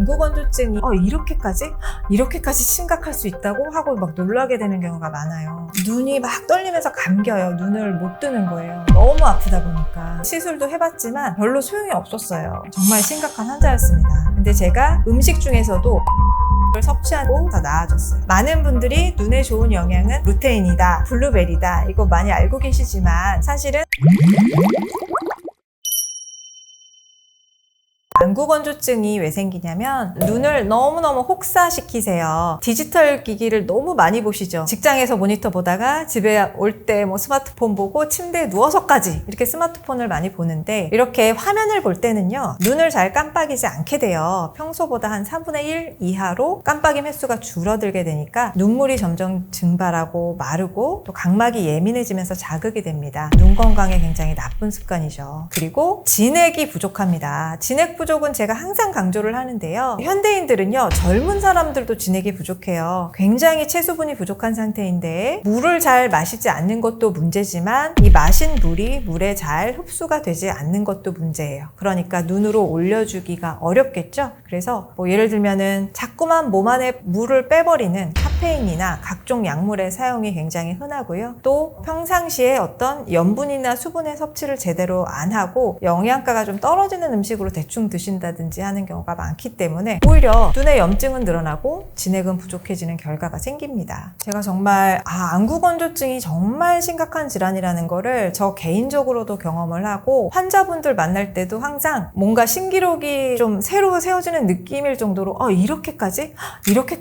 안구건조증이 이렇게까지 심각할 수 있다고 하고 막 놀라게 되는 경우가 많아요. 눈이 막 떨리면서 감겨요. 눈을 못 뜨는 거예요. 너무 아프다 보니까. 시술도 해봤지만 별로 소용이 없었어요. 정말 심각한 환자였습니다. 근데 제가 음식 중에서도 를 섭취하고 더 나아졌어요. 많은 분들이 눈에 좋은 영양은 루테인이다, 블루베리다, 이거 많이 알고 계시지만 사실은 안구건조증이 왜 생기냐면 눈을 너무너무 혹사시키세요. 디지털 기기를 너무 많이 보시죠. 직장에서 모니터 보다가 집에 올 때 뭐 스마트폰 보고 침대에 누워서까지 이렇게 스마트폰을 많이 보는데, 이렇게 화면을 볼 때는요 눈을 잘 깜빡이지 않게 돼요. 평소보다 한 3분의 1 이하로 깜빡임 횟수가 줄어들게 되니까 눈물이 점점 증발하고 마르고 또 각막이 예민해지면서 자극이 됩니다. 눈 건강에 굉장히 나쁜 습관이죠. 그리고 진액이 부족합니다. 진액 부족은 제가 항상 강조를 하는데요. 현대인들은요, 젊은 사람들도 진액이 부족해요. 굉장히 체수분이 부족한 상태인데 물을 잘 마시지 않는 것도 문제지만 이 마신 물이 물에 잘 흡수가 되지 않는 것도 문제예요. 그러니까 눈으로 올려주기가 어렵겠죠. 그래서 뭐 예를 들면은 자꾸만 몸 안에 물을 빼버리는 카페인이나 각종 약물의 사용이 굉장히 흔하고요. 또 평상시에 어떤 염분이나 수분의 섭취를 제대로 안 하고 영양가가 좀 떨어지는 음식으로 대충 드신다든지 하는 경우가 많기 때문에 오히려 눈의 염증은 늘어나고 진액은 부족해지는 결과가 생깁니다. 제가 정말 안구건조증이 정말 심각한 질환이라는 거를 저 개인적으로도 경험을 하고, 환자분들 만날 때도 항상 뭔가 신기록이 좀 새로 세워지는 느낌일 정도로 이렇게까지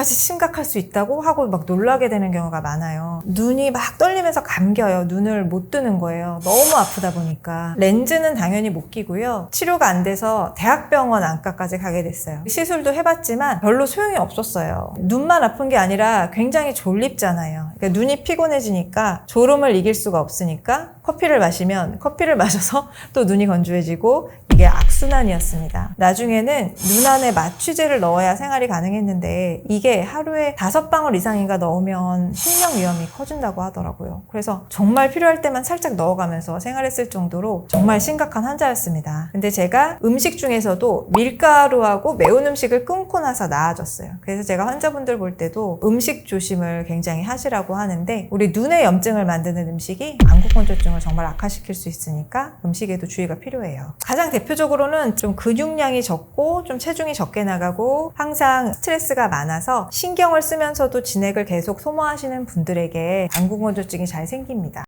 심각할 수 있다고 하고 막 놀라게 되는 경우가 많아요. 눈이 막 떨리면서 감겨요. 눈을 못 뜨는 거예요. 너무 아프다 보니까. 렌즈는 당연히 못 끼고요. 치료가 안 돼서 대학병원 안과까지 가게 됐어요. 시술도 해봤지만 별로 소용이 없었어요. 눈만 아픈 게 아니라 굉장히 졸립잖아요. 그러니까 눈이 피곤해지니까 졸음을 이길 수가 없으니까 커피를 마셔서 또 눈이 건조해지고, 이게 악순환이었습니다. 나중에는 눈 안에 마취제를 넣어야 생활이 가능했는데 이게 하루에 5방울 이상인가 넣으면 실명 위험이 커진다고 하더라고요. 그래서 정말 필요할 때만 살짝 넣어가면서 생활했을 정도로 정말 심각한 환자였습니다. 근데 제가 음식 중에서도 밀가루하고 매운 음식을 끊고 나서 나아졌어요. 그래서 제가 환자분들 볼 때도 음식 조심을 굉장히 하시라고 하는데, 우리 눈의 염증을 만드는 음식이 안구건조증을 정말 악화시킬 수 있으니까 음식에도 주의가 필요해요. 가장 대표적으로는 좀 근육량이 적고 좀 체중이 적게 나가고 항상 스트레스가 많아서 신경을 쓰면서도 진액을 계속 소모하시는 분들에게 안구건조증이 잘 생깁니다.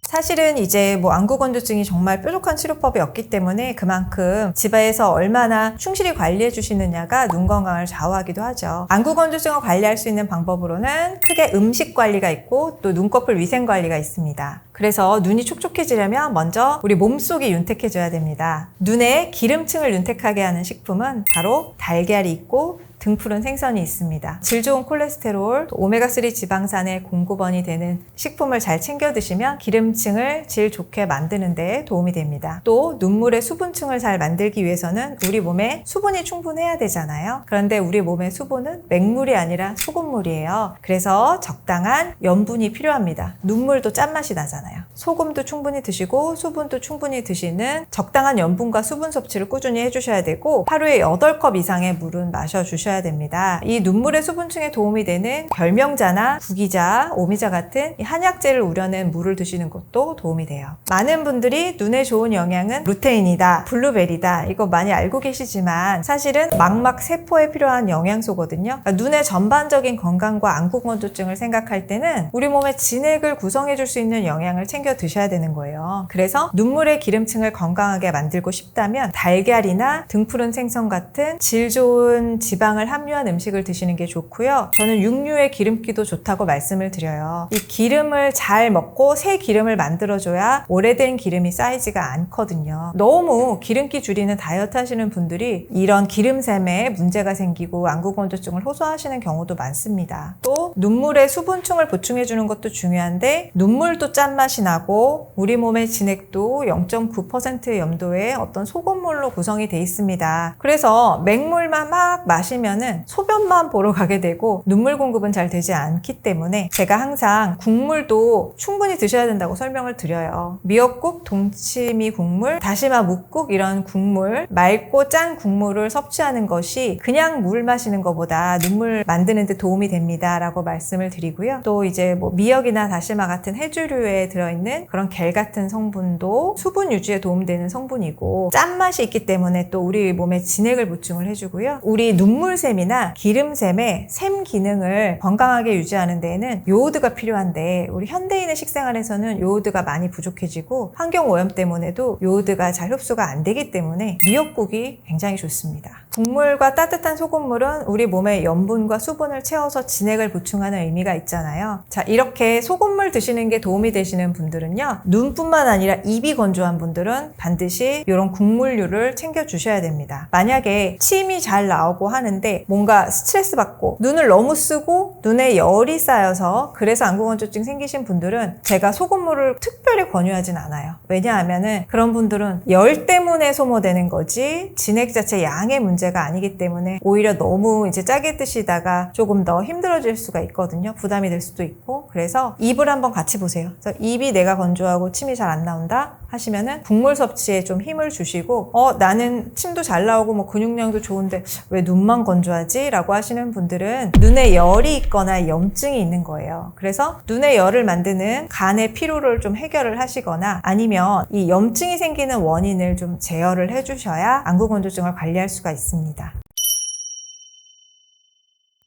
사실은 이제 안구건조증이 정말 뾰족한 치료법이 없기 때문에 그만큼 집에서 얼마나 충실히 관리해 주시느냐가 눈 건강을 좌우하기도 하죠. 안구건조증을 관리할 수 있는 방법으로는 크게 음식 관리가 있고 또 눈꺼풀 위생 관리가 있습니다. 그래서 눈이 촉촉해지려면 먼저 우리 몸속이 윤택해져야 됩니다. 눈에 기름층을 윤택하게 하는 식품은 바로 달걀이 있고 등푸른 생선이 있습니다. 질 좋은 콜레스테롤, 오메가3 지방산의 공급원이 되는 식품을 잘 챙겨 드시면 기름층을 질 좋게 만드는 데 도움이 됩니다. 또 눈물의 수분층을 잘 만들기 위해서는 우리 몸에 수분이 충분해야 되잖아요. 그런데 우리 몸의 수분은 맹물이 아니라 소금물이에요. 그래서 적당한 염분이 필요합니다. 눈물도 짠맛이 나잖아요. 소금도 충분히 드시고 수분도 충분히 드시는 적당한 염분과 수분 섭취를 꾸준히 해주셔야 되고, 하루에 8컵 이상의 물은 마셔주셔야 됩니다. 이 눈물의 수분층에 도움이 되는 결명자나 구기자, 오미자 같은 한약재를 우려낸 물을 드시는 것도 도움이 돼요. 많은 분들이 눈에 좋은 영양은 루테인이다, 블루베리다, 이거 많이 알고 계시지만 사실은 망막 세포에 필요한 영양소거든요. 그러니까 눈의 전반적인 건강과 안구건조증을 생각할 때는 우리 몸의 진액을 구성해 줄 수 있는 영양을 챙겨 드셔야 되는 거예요. 그래서 눈물의 기름층을 건강하게 만들고 싶다면 달걀이나 등푸른 생선 같은 질 좋은 지방을 함유한 음식을 드시는 게 좋고요. 저는 육류의 기름기도 좋다고 말씀을 드려요. 이 기름을 잘 먹고 새 기름을 만들어줘야 오래된 기름이 쌓이지가 않거든요. 너무 기름기 줄이는 다이어트 하시는 분들이 이런 기름샘에 문제가 생기고 안구건조증을 호소하시는 경우도 많습니다. 또 눈물에 수분층을 보충해주는 것도 중요한데 눈물도 짠맛 짠맛이 나고 우리 몸의 진액도 0.9%의 염도의 어떤 소금물로 구성이 돼 있습니다. 그래서 맹물만 막 마시면은 소변만 보러 가게 되고 눈물 공급은 잘 되지 않기 때문에 제가 항상 국물도 충분히 드셔야 된다고 설명을 드려요. 미역국, 동치미 국물, 다시마 묵국 이런 국물, 맑고 짠 국물을 섭취하는 것이 그냥 물 마시는 것보다 눈물 만드는 데 도움이 됩니다 라고 말씀을 드리고요. 또 이제 뭐 미역이나 다시마 같은 해조류에 들어있는 그런 겔 같은 성분도 수분 유지에 도움되는 성분이고 짠맛이 있기 때문에 또 우리 몸에 진액을 보충을 해주고요. 우리 눈물샘이나 기름샘의 샘 기능을 건강하게 유지하는 데에는 요오드가 필요한데 우리 현대인의 식생활에서는 요오드가 많이 부족해지고 환경오염 때문에도 요오드가 잘 흡수가 안 되기 때문에 미역국이 굉장히 좋습니다. 국물과 따뜻한 소금물은 우리 몸의 염분과 수분을 채워서 진액을 보충하는 의미가 있잖아요. 자, 이렇게 소금물 드시는 게 도움이 되시는 분들은요, 눈뿐만 아니라 입이 건조한 분들은 반드시 이런 국물류를 챙겨 주셔야 됩니다. 만약에 침이 잘 나오고 하는데 뭔가 스트레스 받고 눈을 너무 쓰고 눈에 열이 쌓여서 그래서 안구건조증 생기신 분들은 제가 소금물을 특별히 권유하진 않아요. 왜냐하면은 그런 분들은 열 때문에 소모되는 거지 진액 자체 양의 문제가 아니기 때문에 오히려 너무 이제 짜게 드시다가 조금 더 힘들어질 수가 있거든요. 부담이 될 수도 있고. 그래서 입을 한번 같이 보세요. 그래서 입이 내가 건조하고 침이 잘 안 나온다 하시면은 국물 섭취에 좀 힘을 주시고 나는 침도 잘 나오고 뭐 근육량도 좋은데 왜 눈만 건조하지? 라고 하시는 분들은 눈에 열이 있거나 염증이 있는 거예요. 그래서 눈에 열을 만드는 간의 피로를 좀 해결을 하시거나 아니면 이 염증이 생기는 원인을 좀 제어를 해주셔야 안구건조증을 관리할 수가 있습니다.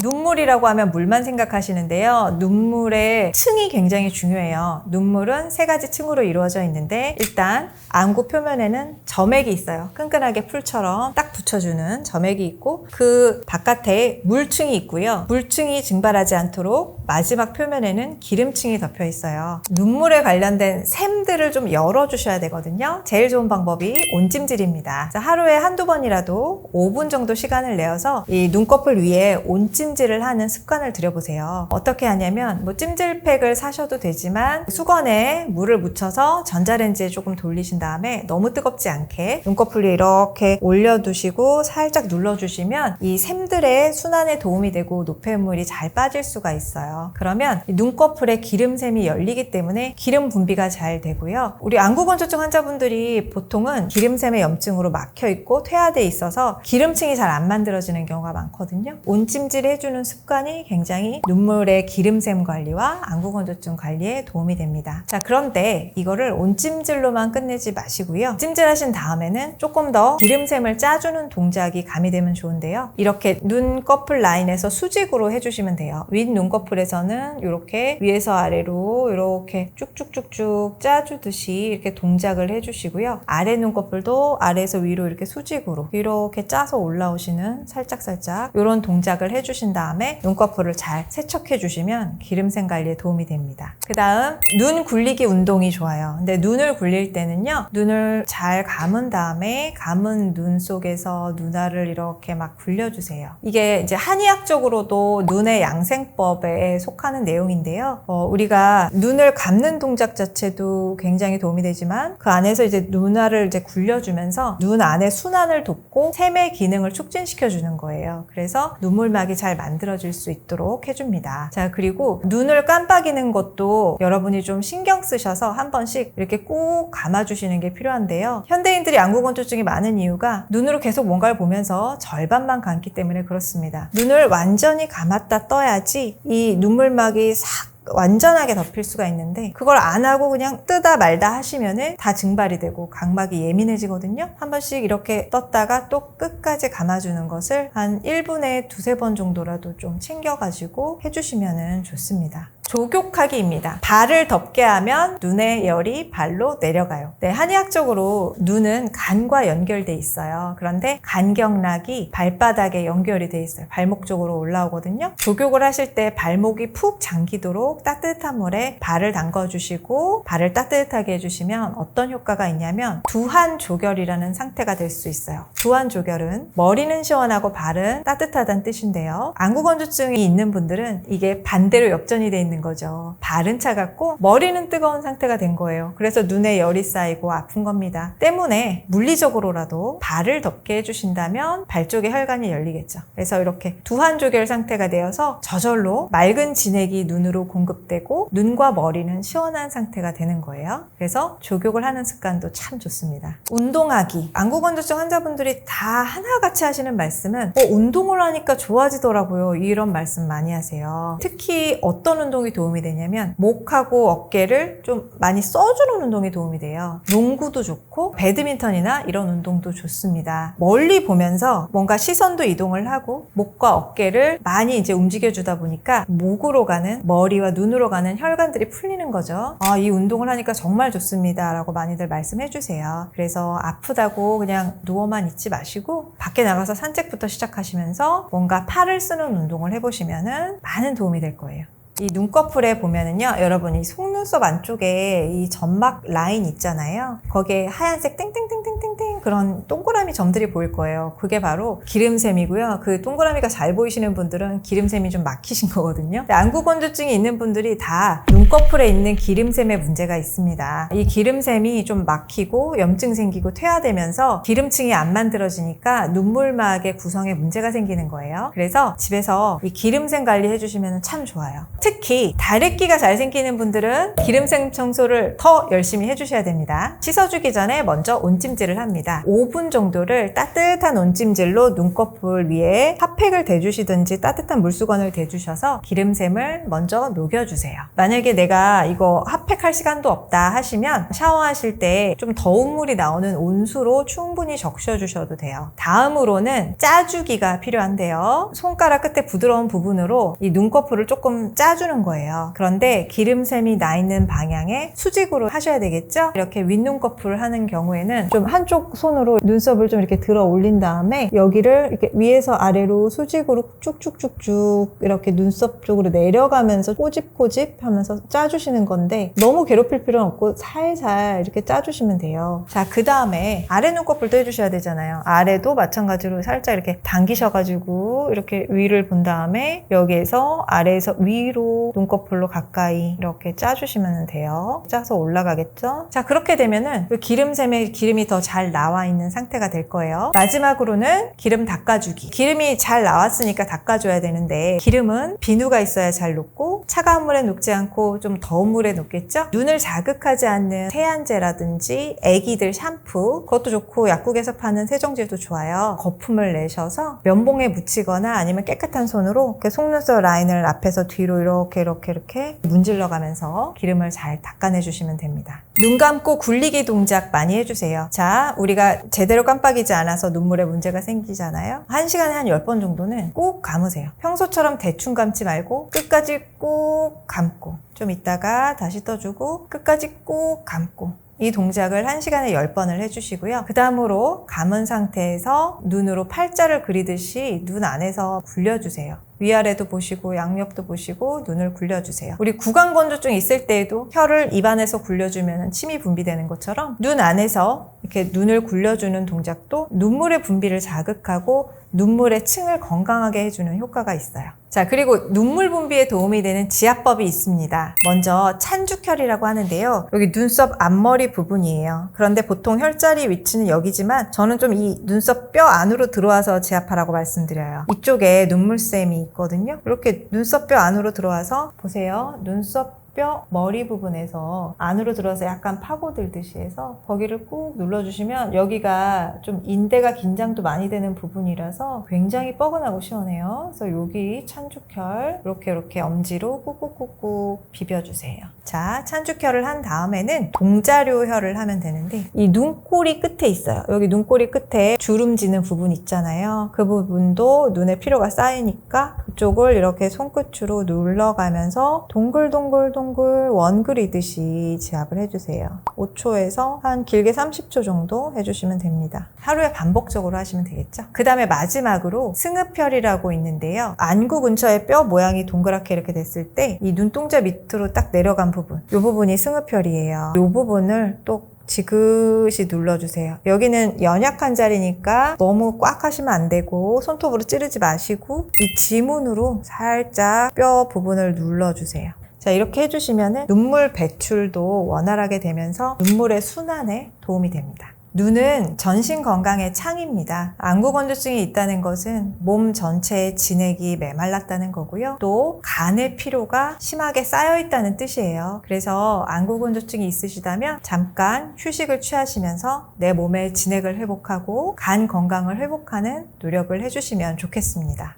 눈물이라고 하면 물만 생각하시는데요. 눈물의 층이 굉장히 중요해요. 눈물은 세 가지 층으로 이루어져 있는데 일단 안구 표면에는 점액이 있어요. 끈끈하게 풀처럼 딱 붙여주는 점액이 있고 그 바깥에 물층이 있고요. 물층이 증발하지 않도록 마지막 표면에는 기름층이 덮여 있어요. 눈물에 관련된 샘들을 좀 열어주셔야 되거든요. 제일 좋은 방법이 온찜질입니다. 하루에 한두 번이라도 5분 정도 시간을 내어서 이 눈꺼풀 위에 온찜질을 하는 습관을 들여보세요. 어떻게 하냐면 뭐 찜질팩을 사셔도 되지만 수건에 물을 묻혀서 전자레인지에 조금 돌리신 다음에 너무 뜨겁지 않게 눈꺼풀 위에 이렇게 올려두시고 살짝 눌러주시면 이 샘들의 순환에 도움이 되고 노폐물이 잘 빠질 수가 있어요. 그러면 눈꺼풀에 기름샘이 열리기 때문에 기름 분비가 잘 되고요. 우리 안구건조증 환자분들이 보통은 기름샘의 염증으로 막혀있고 퇴화돼 있어서 기름층이 잘 안 만들어지는 경우가 많거든요. 온찜질 해주는 습관이 굉장히 눈물의 기름샘 관리와 안구건조증 관리에 도움이 됩니다. 자, 그런데 이거를 온찜질로만 끝내지 마시고요. 찜질하신 다음에는 조금 더 기름샘을 짜주는 동작이 가미되면 좋은데요. 이렇게 눈꺼풀 라인에서 수직으로 해주시면 돼요. 윗 눈꺼풀에서는 이렇게 위에서 아래로 이렇게 쭉쭉쭉쭉 짜주듯이 이렇게 동작을 해주시고요. 아래 눈꺼풀도 아래에서 위로 이렇게 수직으로 이렇게 짜서 올라오시는 살짝살짝 이런 동작을 해주신 다음에 눈꺼풀을 잘 세척해 주시면 기름샘 관리에 도움이 됩니다. 그 다음 눈 굴리기 운동이 좋아요. 근데 눈을 굴릴 때는요, 눈을 잘 감은 다음에 감은 눈 속에서 눈알을 이렇게 막 굴려주세요. 이게 이제 한의학적으로도 눈의 양생법에 속하는 내용인데요. 우리가 눈을 감는 동작 자체도 굉장히 도움이 되지만 그 안에서 이제 눈알을 이제 굴려주면서 눈 안에 순환을 돕고 샘의 기능을 촉진시켜 주는 거예요. 그래서 눈물막이 잘 만들어질 수 있도록 해줍니다. 자, 그리고 눈을 깜빡이는 것도 여러분이 좀 신경 쓰셔서 한 번씩 이렇게 꼭 감아주시는 게 필요한데요. 현대인들이 안구건조증이 많은 이유가 눈으로 계속 뭔가를 보면서 절반만 감기 때문에 그렇습니다. 눈을 완전히 감았다 떠야지 이 눈물막이 싹 완전하게 덮일 수가 있는데 그걸 안 하고 그냥 뜨다 말다 하시면은 다 증발이 되고 각막이 예민해지거든요. 한 번씩 이렇게 떴다가 또 끝까지 감아주는 것을 한 1분에 두세 번 정도라도 좀 챙겨가지고 해주시면 좋습니다. 조격하기입니다. 발을 덮게 하면 눈의 열이 발로 내려가요. 네, 한의학적으로 눈은 간과 연결돼 있어요. 그런데 간경락이 발바닥에 연결이 돼 있어요. 발목 쪽으로 올라오거든요. 조격을 하실 때 발목이 푹 잠기도록 따뜻한 물에 발을 담궈주시고 발을 따뜻하게 해주시면 어떤 효과가 있냐면 두한조결이라는 상태가 될 수 있어요. 두한조결은 머리는 시원하고 발은 따뜻하다는 뜻인데요. 안구건조증이 있는 분들은 이게 반대로 역전이 돼 있는 된 거죠. 발은 차갑고 머리는 뜨거운 상태가 된 거예요. 그래서 눈에 열이 쌓이고 아픈 겁니다. 때문에 물리적으로라도 발을 덮게 해주신다면 발 쪽에 혈관이 열리겠죠. 그래서 이렇게 두한조결 상태가 되어서 저절로 맑은 진액이 눈으로 공급되고 눈과 머리는 시원한 상태가 되는 거예요. 그래서 조격을 하는 습관도 참 좋습니다. 운동하기. 안구건조증 환자분들이 다 하나같이 하시는 말씀은 운동을 하니까 좋아지더라고요. 이런 말씀 많이 하세요. 특히 어떤 운동이 도움이 되냐면 목하고 어깨를 좀 많이 써주는 운동이 도움이 돼요. 농구도 좋고 배드민턴이나 이런 운동도 좋습니다. 멀리 보면서 뭔가 시선도 이동을 하고 목과 어깨를 많이 이제 움직여주다 보니까 목으로 가는 머리와 눈으로 가는 혈관들이 풀리는 거죠. 이 운동을 하니까 정말 좋습니다 라고 많이들 말씀해 주세요. 그래서 아프다고 그냥 누워만 있지 마시고 밖에 나가서 산책부터 시작하시면서 뭔가 팔을 쓰는 운동을 해보시면은 많은 도움이 될 거예요. 이 눈꺼풀에 보면은요, 여러분 이 속눈썹 안쪽에 이 점막 라인 있잖아요. 거기에 하얀색 땡땡땡땡땡땡 그런 동그라미 점들이 보일 거예요. 그게 바로 기름샘이고요. 그 동그라미가 잘 보이시는 분들은 기름샘이 좀 막히신 거거든요. 안구건조증이 있는 분들이 다 눈꺼풀에 있는 기름샘에 문제가 있습니다. 이 기름샘이 좀 막히고 염증 생기고 퇴화되면서 기름층이 안 만들어지니까 눈물막의 구성에 문제가 생기는 거예요. 그래서 집에서 이 기름샘 관리 해주시면 참 좋아요. 특히 다래끼가 잘 생기는 분들은 기름샘 청소를 더 열심히 해주셔야 됩니다. 씻어주기 전에 먼저 온찜질을 합니다. 5분 정도를 따뜻한 온찜질로 눈꺼풀 위에 핫팩을 대주시든지 따뜻한 물수건을 대주셔서 기름샘을 먼저 녹여주세요. 만약에 내가 이거 핫팩할 시간도 없다 하시면 샤워하실 때 좀 더운 물이 나오는 온수로 충분히 적셔주셔도 돼요. 다음으로는 짜주기가 필요한데요. 손가락 끝에 부드러운 부분으로 이 눈꺼풀을 조금 짜주는 거예요. 그런데 기름샘이 나 있는 방향에 수직으로 하셔야 되겠죠? 이렇게 윗눈꺼풀을 하는 경우에는 좀 한쪽 손으로 눈썹을 좀 이렇게 들어 올린 다음에 여기를 이렇게 위에서 아래로 수직으로 쭉쭉쭉쭉 이렇게 눈썹 쪽으로 내려가면서 꼬집꼬집 하면서 짜주시는 건데 너무 괴롭힐 필요는 없고 살살 이렇게 짜주시면 돼요. 자, 그 다음에 아래 눈꺼풀도 해주셔야 되잖아요. 아래도 마찬가지로 살짝 이렇게 당기셔가지고 이렇게 위를 본 다음에 여기에서 아래에서 위로 눈꺼풀로 가까이 이렇게 짜주시면 돼요. 짜서 올라가겠죠? 자, 그렇게 되면은 기름샘에 기름이 더 잘 나와 있는 상태가 될 거예요. 마지막으로는 기름 닦아주기. 기름이 잘 나왔으니까 닦아줘야 되는데 기름은 비누가 있어야 잘 녹고 차가운 물에 녹지 않고 좀 더운 물에 녹겠죠? 눈을 자극하지 않는 세안제라든지 애기들 샴푸 그것도 좋고 약국에서 파는 세정제도 좋아요. 거품을 내셔서 면봉에 묻히거나 아니면 깨끗한 손으로 이렇게 속눈썹 라인을 앞에서 뒤로 이렇게 문질러 가면서 기름을 잘 닦아내 주시면 됩니다. 눈 감고 굴리기 동작 많이 해주세요. 자, 우리가 제대로 깜빡이지 않아서 눈물에 문제가 생기잖아요. 1시간에 한 10번 정도는 꼭 감으세요. 평소처럼 대충 감지 말고 끝까지 꼭 감고 좀 있다가 다시 떠주고 끝까지 꼭 감고 이 동작을 1시간에 10번을 해주시고요. 그 다음으로 감은 상태에서 눈으로 팔자를 그리듯이 눈 안에서 굴려주세요. 위아래도 보시고 양옆도 보시고 눈을 굴려주세요. 우리 구강건조증 있을 때에도 혀를 입안에서 굴려주면 침이 분비되는 것처럼 눈 안에서 이렇게 눈을 굴려주는 동작도 눈물의 분비를 자극하고 눈물의 층을 건강하게 해주는 효과가 있어요. 자, 그리고 눈물 분비에 도움이 되는 지압법이 있습니다. 먼저 찬죽혈이라고 하는데요. 여기 눈썹 앞머리 부분이에요. 그런데 보통 혈자리 위치는 여기지만 저는 좀 이 눈썹 뼈 안으로 들어와서 지압하라고 말씀드려요. 이쪽에 눈물샘이 있거든요. 이렇게 눈썹 뼈 안으로 들어와서 보세요. 눈썹 뼈 머리 부분에서 안으로 들어서 약간 파고들듯이 해서 거기를 꾹 눌러주시면 여기가 좀 인대가 긴장도 많이 되는 부분이라서 굉장히 뻐근하고 시원해요. 그래서 여기 찬죽혈 이렇게 엄지로 꾹꾹꾹꾹 비벼주세요. 자, 찬죽혈을 한 다음에는 동자료혈을 하면 되는데 이 눈꼬리 끝에 있어요. 여기 눈꼬리 끝에 주름지는 부분 있잖아요. 그 부분도 눈에 피로가 쌓이니까 그쪽을 이렇게 손끝으로 눌러가면서 동글동글 원 그리듯이 지압을 해주세요. 5초에서 한 길게 30초 정도 해주시면 됩니다. 하루에 반복적으로 하시면 되겠죠? 그 다음에 마지막으로 승흡혈이라고 있는데요. 안구 근처에 뼈 모양이 동그랗게 이렇게 됐을 때 이 눈동자 밑으로 딱 내려간 부분, 이 부분이 승흡혈이에요. 이 부분을 또 지그시 눌러주세요. 여기는 연약한 자리니까 너무 꽉 하시면 안 되고 손톱으로 찌르지 마시고 이 지문으로 살짝 뼈 부분을 눌러주세요. 자, 이렇게 해주시면 눈물 배출도 원활하게 되면서 눈물의 순환에 도움이 됩니다. 눈은 전신 건강의 창입니다. 안구건조증이 있다는 것은 몸 전체의 진액이 메말랐다는 거고요. 또 간의 피로가 심하게 쌓여 있다는 뜻이에요. 그래서 안구건조증이 있으시다면 잠깐 휴식을 취하시면서 내 몸의 진액을 회복하고 간 건강을 회복하는 노력을 해주시면 좋겠습니다.